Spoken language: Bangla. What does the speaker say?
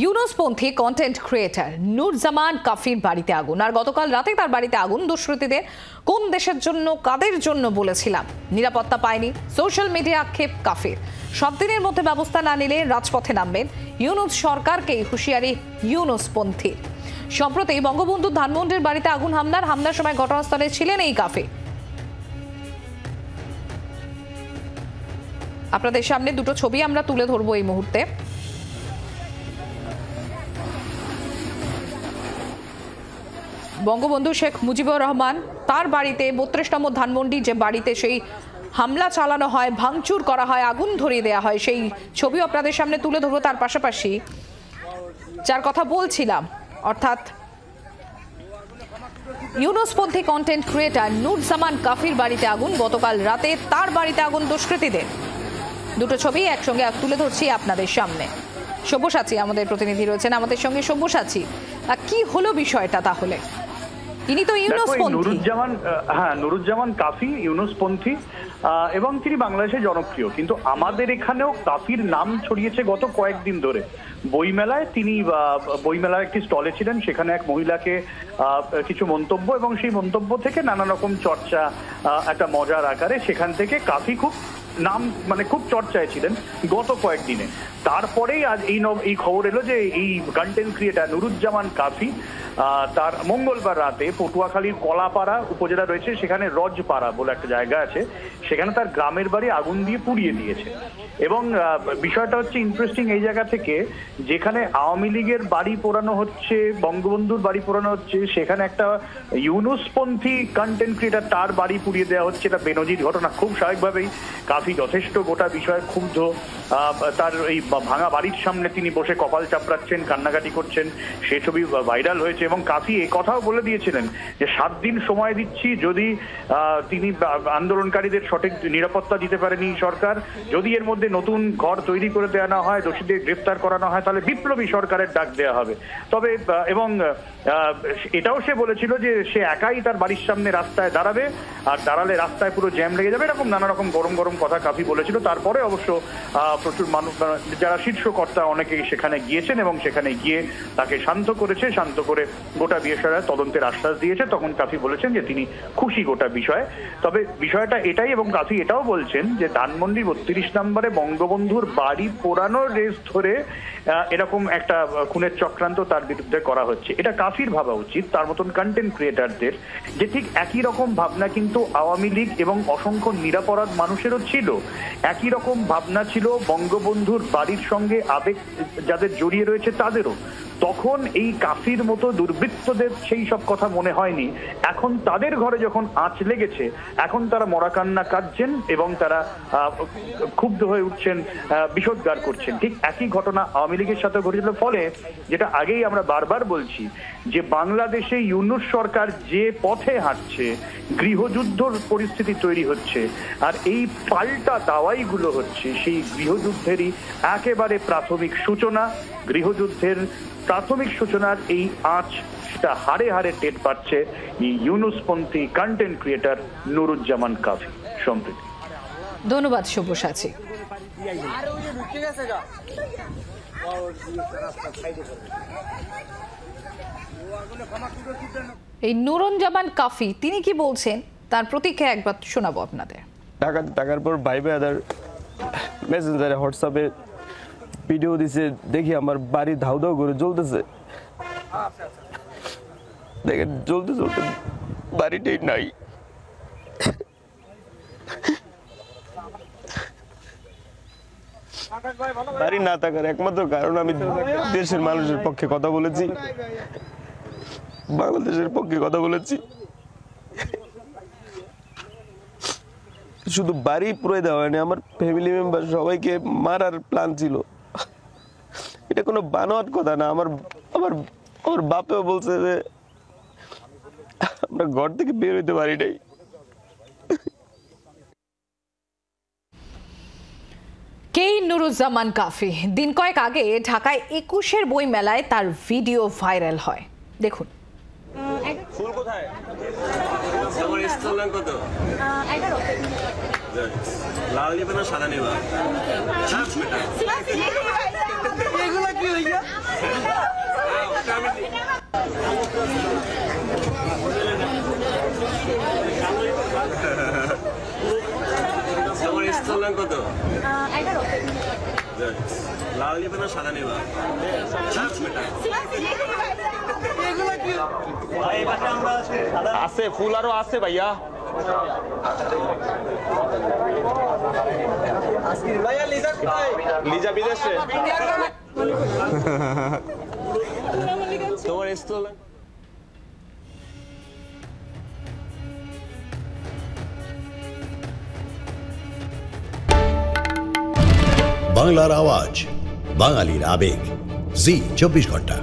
ইউনুসপন্থী কন্টেন্ট ক্রিয়েটর নুরজামান কাফির বাড়িতে আগুন। আর গতকাল রাতে তার বাড়িতে আগুন দুষ্কৃতীদের। কোন দেশের জন্য, কাদের জন্য বলেছিলাম, নিরাপত্তা পায়নি, সোশ্যাল মিডিয়া আক্ষেপ কাফির। 7 দিনের মধ্যে ব্যবস্থা না নিলে রাজপথে নামবেন। ইউনুস সরকারকেই হুঁশিয়ারি ইউনুসপন্থী। সম্প্রতি বঙ্গবন্ধু ধানমন্ডির বাড়িতে আগুন হামলার সময় ঘটনাস্থলে ছিলেন এই কাফির। আপনাদের সামনে দুটো ছবি আমরা তুলে ধরবো এই মুহূর্তে। বঙ্গবন্ধু শেখ মুজিবুর রহমান তার বাড়িতে 32 নম্বর ধানমন্ডি, যে বাড়িতে সেই হামলা চালানো হয়, ভাঙচুর করা হয়, আগুন ধরিয়ে দেওয়া হয়, সেই ছবি আপনাদের সামনে তুলে ধরবো। তার পাশাপাশি যার কথা বলছিলাম, অর্থাৎ ইউনুসপন্থী কন্টেন্ট ক্রিয়েটর নুরজামান কাফির বাড়িতে আগুন। গতকাল রাতে তার বাড়িতে আগুন দুষ্কৃতীদের। দুটো ছবি একসঙ্গে তুলে ধরছি আপনাদের সামনে। সব্যসাচী আমাদের প্রতিনিধি রয়েছেন আমাদের সঙ্গে। সব্যসাচী, কি হলো বিষয়টা তাহলে? তিনি তো ইউনুসপন্থী। নুরুজ্জামান কাফি ইউনুসপন্থী এবং তিনি বাংলাদেশে জনপ্রিয়, কিন্তু আমাদের এখানেও কাফির নাম ছড়িয়েছে গত কয়েকদিন ধরে। বইমেলায় তিনি বইমেলার একটি স্টলে ছিলেন, সেখানে এক মহিলাকে কিছু মন্তব্য, এবং সেই মন্তব্য থেকে নানা রকম চর্চা, একটা মজার আকারে সেখান থেকে কাফি খুব নাম খুব চর্চায় ছিলেন গত কয়েকদিনে। তারপরেই আজ এই খবর এলো যে এই কন্টেন্ট ক্রিয়েটর নুরুজ্জামান কাফি তার মঙ্গলবার রাতে পটুয়াখালীর কলাপাড়া উপজেলা রয়েছে, সেখানে রজপাড়া বলে একটা জায়গা আছে, সেখানে তার গ্রামের বাড়ি আগুন দিয়ে পুড়িয়ে দিয়েছে। এবং বিষয়টা হচ্ছে ইন্টারেস্টিং এই জায়গা থেকে, যেখানে আওয়ামী লীগের বাড়ি পোড়ানো হচ্ছে, বঙ্গবন্ধুর বাড়ি পোড়ানো হচ্ছে, সেখানে একটা ইউনুসপন্থী কন্টেন্ট ক্রিয়েটর তার বাড়ি পুড়িয়ে দেওয়া হচ্ছে। এটা বেনজির ঘটনা। খুব স্বাভাবিকভাবেই কাফি যথেষ্ট গোটা বিষয়ে ক্ষুব্ধ। তার এই ভাঙা বাড়ির সামনে তিনি বসে কপাল চাপড়াচ্ছেন, কান্নাকাটি করছেন, সে ছবি ভাইরাল হয়েছে। এবং কাফি এই কথাও বলে দিয়েছিলেন যে 7 দিন সময় দিচ্ছি, যদি তিনি আন্দোলনকারীদের সঠিক নিরাপত্তা দিতে পারেনি সরকার, যদি এর মধ্যে নতুন ঘর তৈরি করে দেওয়া না হয়, দোষীদের গ্রেফতার করানো হয়, তাহলে বিপ্লবী সরকারের ডাক দেওয়া হবে। তবে এবং এটাও সে বলেছিল যে সে একাই তার বাড়ির সামনে রাস্তায় দাঁড়াবে, আর দাঁড়ালে রাস্তায় পুরো জ্যাম লেগে যাবে। এরকম নানা রকম গরম গরম কথা কাফি বলেছিল। তারপরে অবশ্য প্রচুর মানুষ, যারা শীর্ষকর্তা অনেকেই সেখানে গিয়েছেন এবং সেখানে গিয়ে তাকে শান্ত করেছে, শান্ত করে গোটা বিষয়ে তদন্তের আশ্বাস দিয়েছে। তখন কাফি বলেছেন যে তিনি খুশি গোটা বিষয়ে। তবে বিষয়টা এটাই, এবং কাফি এটাও বলছেন যে ধানমন্ডি 32 নম্বরে বঙ্গবন্ধুর বাড়ি পোড়ানোর রেস ধরে এরকম একটা খুনের চক্রান্ত তার বিরুদ্ধে করা হচ্ছে। এটা কাফির ভাবা উচিত, তার মতন কন্টেন্ট ক্রিয়েটারদের, যে ঠিক একই রকম ভাবনা কিন্তু আওয়ামী লীগ এবং অসংখ্য নিরাপরাধ মানুষেরও ছিল। একই রকম ভাবনা ছিল বঙ্গবন্ধুর বাড়ির সঙ্গে আবেগ যাদের জড়িয়ে রয়েছে তাদেরও। তখন এই কাফির মতো দুর্বৃত্তদের সেই সব কথা মনে হয়নি। এখন তাদের ঘরে যখন আঁচ লেগেছে, এখন তারা মরাকান্না কাঁদছেন এবং তারা ক্ষুব্ধ হয়ে উঠছেন, বিষোদ্গার করছেন। ঠিক একই ঘটনা আওয়ামী লীগের সাথে ঘটেছিল। ফলে যেটা আগেই আমরা বারবার বলছি, যে বাংলাদেশে ইউনূস সরকার যে পথে হাঁটছে, গৃহযুদ্ধর পরিস্থিতি তৈরি হচ্ছে, আর এই পাল্টা দাওয়াইগুলো হচ্ছে সেই গৃহযুদ্ধেরই একেবারে প্রাথমিক সূচনা। গৃহযুদ্ধের প্রাথমিক সূচনার এই আঁচটা হাড়ে হাড়ে টের পাচ্ছে এই ইউনুসপন্থী কন্টেন্ট ক্রিয়েটর নুরুজ্জামান কাফি। সম্প্রীতি। ধন্যবাদ সব্যসাচী। এই নুরুজ্জামান কাফি তিনি কি বলছেন তার প্রতিক্রিয়া একবার শোনাবো আপনাদের। টাকার পর ভাইবে আদার মেসেঞ্জারে হোয়াটসঅ্যাপে ভিডিও দিছে, দেখি আমার বাড়ি ধাউ ধাউ করে জ্বলতেছে। দেখেন জ্বলতে জ্বলতে বাড়িটাই নাই। বাড়ি না থাকার একমাত্র কারণ আমি দেশের মানুষের পক্ষে কথা বলেছি, বাংলাদেশের পক্ষে কথা বলেছি। শুধু বাড়ি পুরো দেওয়া হয়নি, আমার ফ্যামিলি মেম্বার সবাইকে মারার প্ল্যান ছিল। এটা কোনো বানোয়াট কথা না। আমার আমার আমার বাপেও বলছে যে আমরা ঘর থেকে বের হইতে পারি নাই। কে নুরুজ্জামান কাফি? দিন কয়েক আগে ঢাকায় 21-এর বই মেলায় তার ভিডিও ভাইরাল হয়। দেখুন। ফুল কোথায়? তোমার স্টল কত? 11। লাল নিবে না সাদা নিবা? এগুলা কি হইয়া? কত? 11। লাল নিবে না সাদা নিবা? আছে, ফুল আরো আছে ভাইয়া। লিজা বিদেশে। তোমার স্লোগান বাংলার আওয়াজ, বাঙালির আবেগ, জি 24 ঘন্টা।